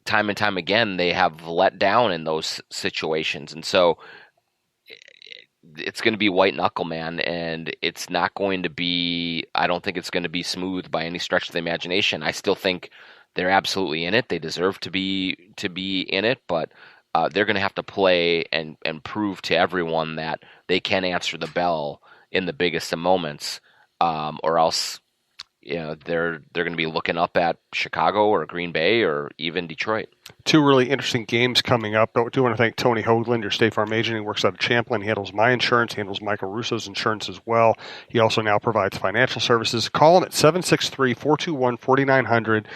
time and time again, they have let down in those situations. And so it's going to be white knuckle, man, and it's not going to be, I don't think it's going to be smooth by any stretch of the imagination. I still think they're absolutely in it. They deserve to be in it, but they're going to have to play and prove to everyone that they can answer the bell in the biggest of moments, or else they're going to be looking up at Chicago or Green Bay or even Detroit. Two really interesting games coming up. I do want to thank Tony Hoaglund, your State Farm agent. He works out of Champlin. He handles my insurance, handles Michael Russo's insurance as well. He also now provides financial services. Call him at 763-421-4900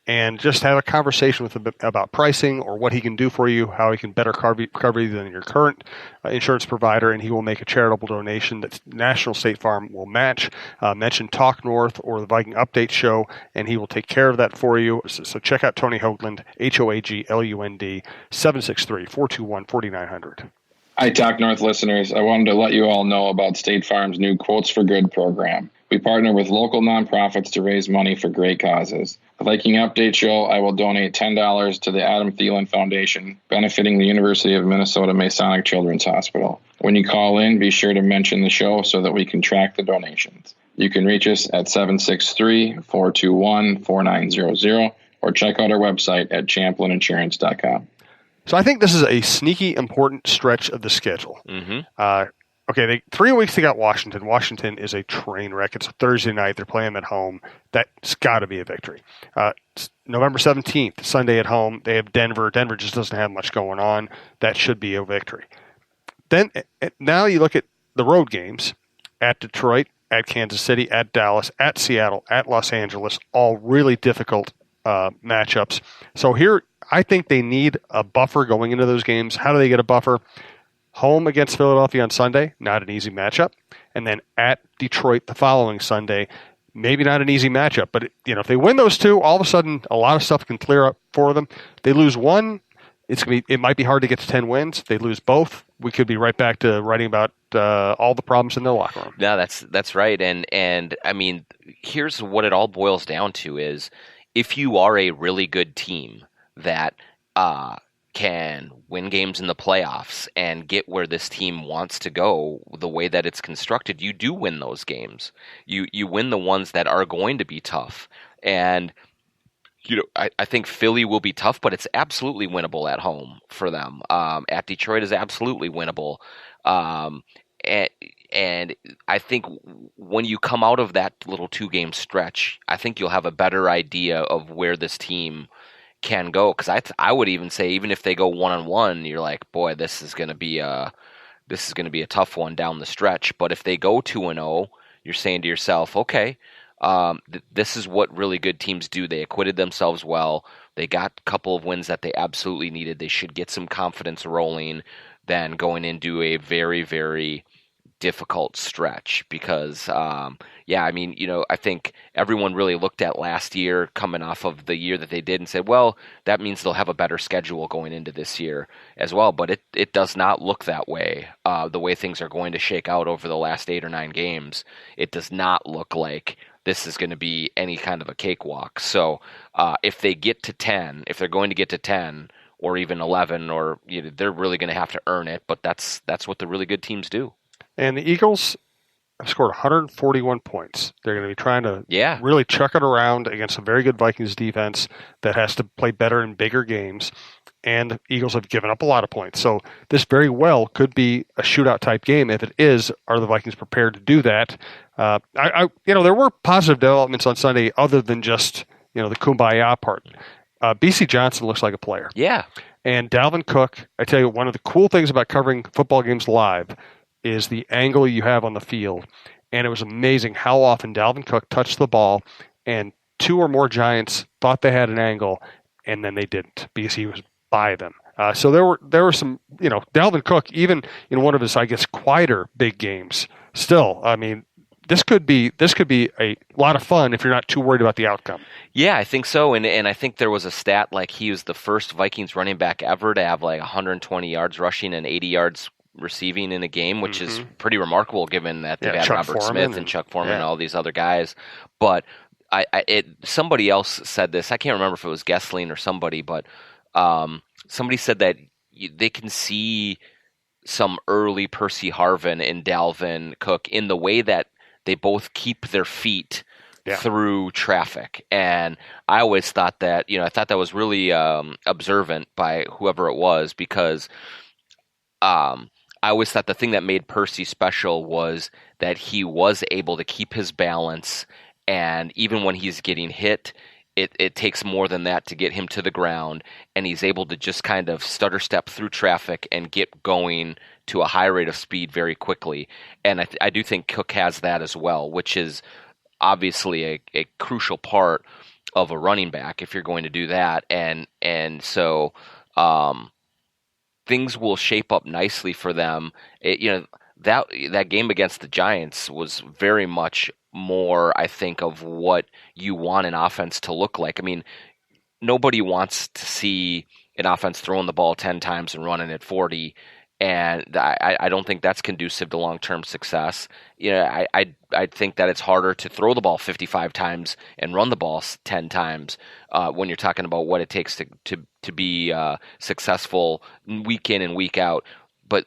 and just have a conversation with him about pricing or what he can do for you, how he can better cover you than your current insurance provider, and he will make a charitable donation that National State Farm will match. Mention Talk North or the Viking Update Show, and he will take care of that for you. So check out Tony Hoaglund, Hoaglund, 763-421-4900. Hi, Talk North listeners. I wanted to let you all know about State Farm's new Quotes for Good program. We partner with local nonprofits to raise money for great causes. The Viking Update Show, I will donate $10 to the Adam Thielen Foundation, benefiting the University of Minnesota Masonic Children's Hospital. When you call in, be sure to mention the show so that we can track the donations. You can reach us at 763-421-4900 or check out our website at champlininsurance.com. So I think this is a sneaky important stretch of the schedule. Mm-hmm. Okay, 3 weeks they got Washington. Washington is a train wreck. It's a Thursday night. They're playing at home. That's got to be a victory. November 17th, Sunday at home, they have Denver. Denver just doesn't have much going on. That should be a victory. Then now you look at the road games at Detroit, at Kansas City, at Dallas, at Seattle, at Los Angeles, all really difficult matchups. So here, I think they need a buffer going into those games. How do they get a buffer? Home against Philadelphia on Sunday, not an easy matchup. And then at Detroit the following Sunday, maybe not an easy matchup. But if they win those two, all of a sudden a lot of stuff can clear up for them. They lose one, it might be hard to get to 10 wins. If they lose both, we could be right back to writing about all the problems in their locker room. No, that's right. And I mean, here's what it all boils down to is if you are a really good team that can win games in the playoffs and get where this team wants to go the way that it's constructed, you do win those games. You win the ones that are going to be tough. And I think Philly will be tough, but it's absolutely winnable at home for them. At Detroit is absolutely winnable. And I think when you come out of that little 2-game stretch, I think you'll have a better idea of where this team can go, because I would even say even if they go 1-1, you're like, boy, this is going to be a tough one down the stretch. But if they go 2-0, you're saying to yourself, okay, this is what really good teams do. They acquitted themselves well. They got a couple of wins that they absolutely needed. They should get some confidence rolling than going into a very, very difficult stretch because, I think everyone really looked at last year coming off of the year that they did and said, well, that means they'll have a better schedule going into this year as well. But it does not look that way. The way things are going to shake out over the last 8 or 9 games, it does not look like this is going to be any kind of a cakewalk. So if they get to 10, if they're going to get to 10 or even 11, or they're really going to have to earn it. But that's what the really good teams do. And the Eagles have scored 141 points. They're going to be trying to really chuck it around against a very good Vikings defense that has to play better in bigger games. And the Eagles have given up a lot of points. So this very well could be a shootout type game. If it is, are the Vikings prepared to do that? There were positive developments on Sunday other than just the kumbaya part. BC Johnson looks like a player. Yeah. And Dalvin Cook, I tell you, one of the cool things about covering football games live is the angle you have on the field. And it was amazing how often Dalvin Cook touched the ball and 2 or more Giants thought they had an angle and then they didn't because he was by them. So there were some, Dalvin Cook, even in one of his, I guess, quieter big games, still, I mean, this could be a lot of fun if you're not too worried about the outcome. Yeah, I think so. And I think there was a stat like he was the first Vikings running back ever to have like 120 yards rushing and 80 yards receiving in a game, which is pretty remarkable given that they've had Chuck Robert Foreman Smith and Chuck Foreman and all these other guys. But somebody else said this. I can't remember if it was Gessling or somebody, but Somebody said that they can see some early Percy Harvin and Dalvin Cook in the way that they both keep their feet through traffic. And I always thought that, I thought that was really observant by whoever it was, because I always thought the thing that made Percy special was that he was able to keep his balance, and even when he's getting hit, it takes more than that to get him to the ground, and he's able to just kind of stutter step through traffic and get going to a high rate of speed very quickly. And I do think Cook has that as well, which is obviously a crucial part of a running back if you're going to do that. And so things will shape up nicely for them. That game against the Giants was very much more, I think, of what you want an offense to look like. I mean, nobody wants to see an offense throwing the ball 10 times and running at 40, and I don't think that's conducive to long-term success. I think that it's harder to throw the ball 55 times and run the ball 10 times when you're talking about what it takes to be successful week in and week out. But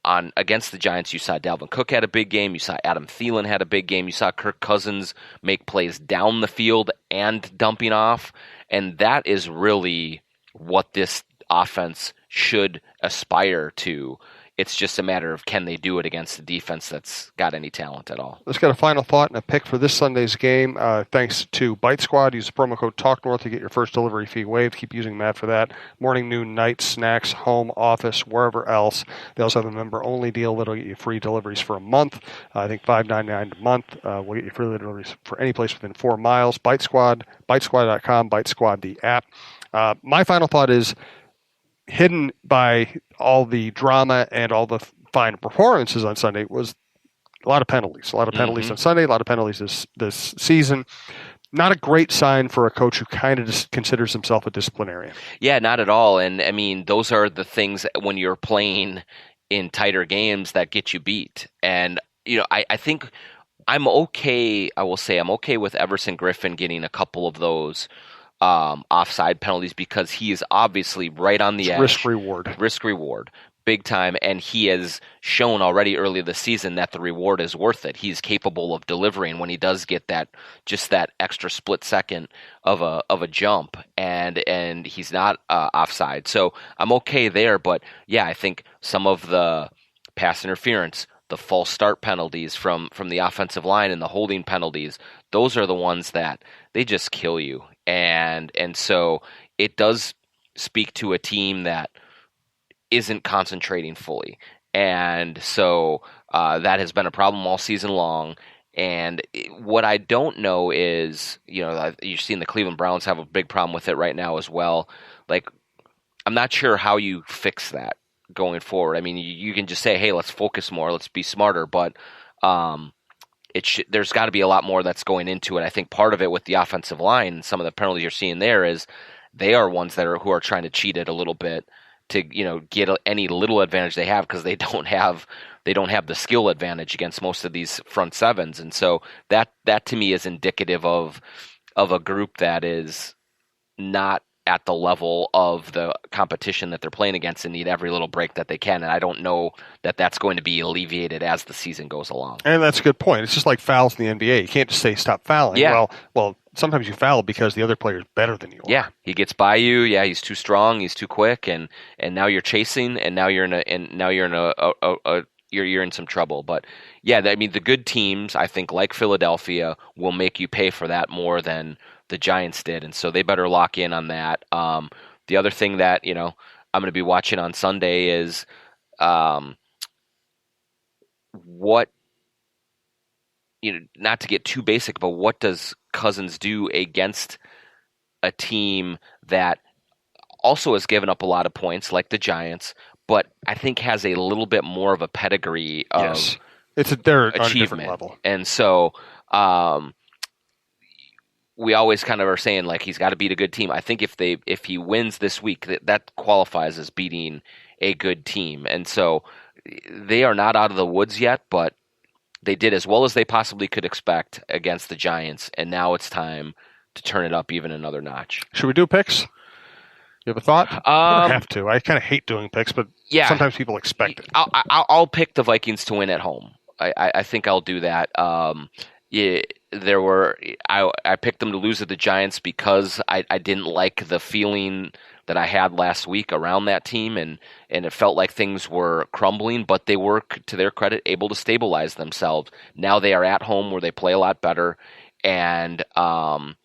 against the Giants, you saw Dalvin Cook had a big game. You saw Adam Thielen had a big game. You saw Kirk Cousins make plays down the field and dumping off. And that is really what this offense should aspire to. It's just a matter of, can they do it against a defense that's got any talent at all? Let's get a final thought and a pick for this Sunday's game. Thanks to Bite Squad. Use the promo code TALKNORTH to get your first delivery fee waived. Keep using Matt for that. Morning, noon, night, snacks, home, office, wherever else. They also have a member-only deal that'll get you free deliveries for a month. I think $5.99 a month. We'll get you free deliveries for any place within 4 miles. Bite Squad, bitesquad.com, Bite Squad, the app. My final thought is, hidden by all the drama and all the fine performances on Sunday was a lot of penalties. A lot of penalties on Sunday, a lot of penalties this season. Not a great sign for a coach who kind of just considers himself a disciplinarian. Yeah, not at all. And I mean, those are the things when you're playing in tighter games that get you beat. And, I think I'm okay. I will say I'm okay with Everson Griffin getting a couple of those offside penalties, because he is obviously right on the edge. Risk reward, big time, and he has shown already early this season that the reward is worth it. He's capable of delivering when he does get that extra split second of a jump, and he's not offside. So I'm okay there, but yeah, I think some of the pass interference, the false start penalties from the offensive line, and the holding penalties, those are the ones that they just kill you. And so it does speak to a team that isn't concentrating fully. And so that has been a problem all season long. And what I don't know is, you've seen the Cleveland Browns have a big problem with it right now as well. Like, I'm not sure how you fix that going forward. I mean, you can just say, hey, let's focus more, let's be smarter, but there's got to be a lot more that's going into it. I think part of it with the offensive line, some of the penalties you're seeing there, is they are ones who are trying to cheat it a little bit to get any little advantage they have, because they don't have the skill advantage against most of these front sevens. And so that to me is indicative of a group that is not at the level of the competition that they're playing against, and need every little break that they can. And I don't know that that's going to be alleviated as the season goes along. And that's a good point. It's just like fouls in the NBA. You can't just say stop fouling. Yeah. Well, sometimes you foul because the other player is better than you are. Yeah, he gets by you. Yeah, he's too strong. He's too quick, and now you're chasing, and now you're you're in some trouble. But yeah, I mean, the good teams, I think, like Philadelphia, will make you pay for that more than the Giants did, and so they better lock in on that. The other thing that I'm going to be watching on Sunday is what, not to get too basic, but what does Cousins do against a team that also has given up a lot of points, like the Giants, but I think has a little bit more of a pedigree of they're achievement. On a different level. And so we always kind of are saying, like, he's got to beat a good team. I think if he wins this week, that qualifies as beating a good team. And so they are not out of the woods yet, but they did as well as they possibly could expect against the Giants, and now it's time to turn it up even another notch. Should we do picks? You have a thought? I don't have to. I kind of hate doing picks, but sometimes people expect it. I'll pick the Vikings to win at home. I think I'll do that. I picked them to lose to the Giants because I didn't like the feeling that I had last week around that team, and it felt like things were crumbling, but they were, to their credit, able to stabilize themselves. Now they are at home where they play a lot better, and I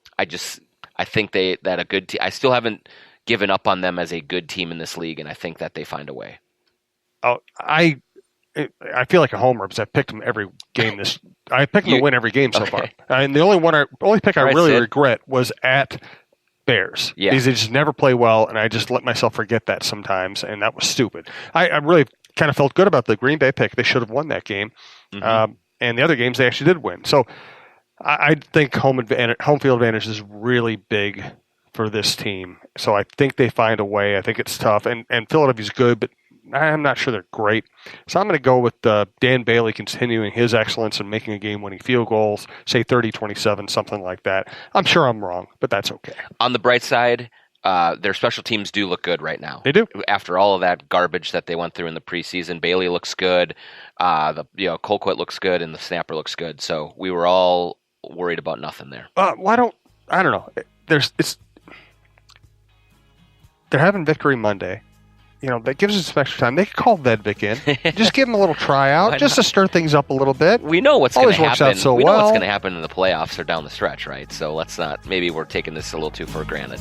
think that a good team. I still haven't given up on them as a good team in this league, and I think that they find a way. Oh, I feel like a homer because I picked them every game. I picked them to win every game so far, and the only pick I really regret was at Bears. Yeah. Because they just never play well, and I just let myself forget that sometimes, and that was stupid. I really kind of felt good about the Green Bay pick. They should have won that game. Mm-hmm. And the other games they actually did win. So I think home field advantage is really big for this team. So I think they find a way. I think it's tough. And Philadelphia's good, but I'm not sure they're great. So I'm going to go with Dan Bailey continuing his excellence and making a game-winning field goals, say 30-27, something like that. I'm sure I'm wrong, but that's okay. On the bright side, their special teams do look good right now. They do. After all of that garbage that they went through in the preseason, Bailey looks good. Colquitt looks good, and the snapper looks good. So we were all worried about nothing there. I don't know. They're having victory Monday. That gives us some extra time. They could call Vedvik in. Just give him a little tryout, just to stir things up a little bit. We know what's going to happen. Always works out so well. We know what's going to happen in the playoffs or down the stretch, right? So let's not. Maybe we're taking this a little too for granted.